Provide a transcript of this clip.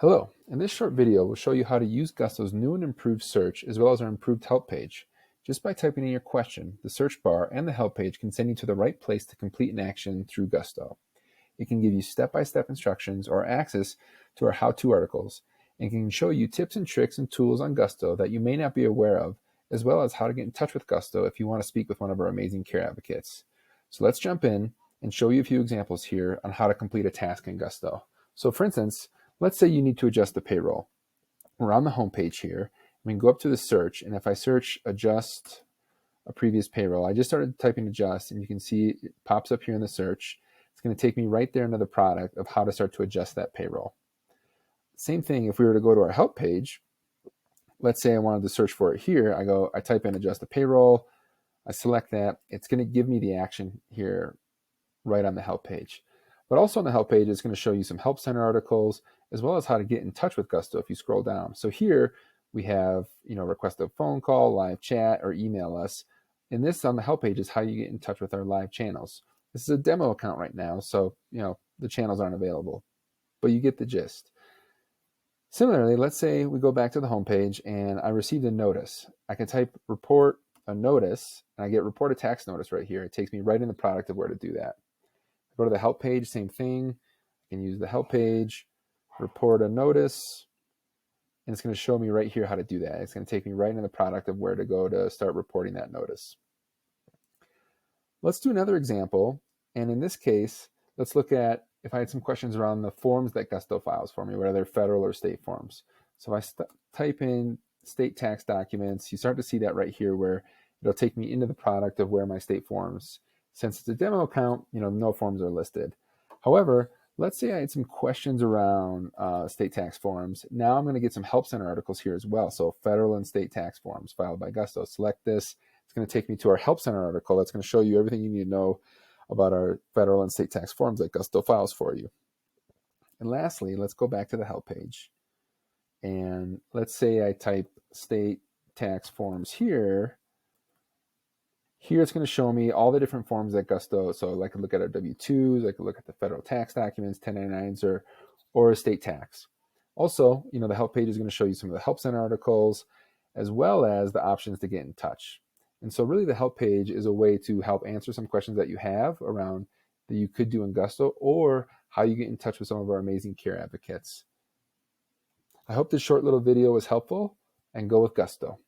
Hello, in this short video we'll show you how to use Gusto's new and improved search as well as our improved help page. Just by typing in your question, the search bar and the help page can send you to the right place to complete an action through Gusto. It can give you step-by-step instructions or access to our how-to articles and can show you tips and tricks and tools on Gusto that you may not be aware of, as well as how to get in touch with Gusto if you want to speak with one of our amazing care advocates. So let's jump in and show you a few examples here on how to complete a task in Gusto. So for instance, let's say you need to adjust the payroll. We're on the home page here. We can go up to the search, and if I search adjust a previous payroll, I just started typing adjust, and you can see it pops up here in the search. It's going to take me right there into the product of how to start to adjust that payroll. Same thing if we were to go to our help page. Let's say I wanted to search for it here. I type in adjust the payroll. I select that. It's going to give me the action here right on the help page. But also on the help page, it's going to show you some help center articles, as well as how to get in touch with Gusto if you scroll down. So here we have, request a phone call, live chat, or email us. And this on the help page is how you get in touch with our live channels. This is a demo account right now, so the channels aren't available, but you get the gist. Similarly, let's say we go back to the home page and I received a notice. I can type report a notice, and I get report a tax notice right here. It takes me right in the product of where to do that. Go to the help page, same thing. I can use the help page, report a notice, and it's going to show me right here how to do that. It's going to take me right into the product of where to go to start reporting that notice. Let's do another example. And in this case, let's look at if I had some questions around the forms that Gusto files for me, whether they're federal or state forms. So if I type in state tax documents, you start to see that right here where it'll take me into the product of where my state forms. Since it's a demo account, no forms are listed. However, let's say I had some questions around state tax forms. Now I'm going to get some help center articles here as well. So federal and state tax forms filed by Gusto. Select this. It's going to take me to our help center article. That's going to show you everything you need to know about our federal and state tax forms that Gusto files for you. And lastly, let's go back to the help page. And let's say I type state tax forms here. Here it's going to show me all the different forms that Gusto, so I could look at our W-2s, I could look at the federal tax documents, 1099s, or estate tax. Also, the help page is going to show you some of the help center articles, as well as the options to get in touch. And so really the help page is a way to help answer some questions that you have around that you could do in Gusto, or how you get in touch with some of our amazing care advocates. I hope this short little video was helpful, and go with Gusto.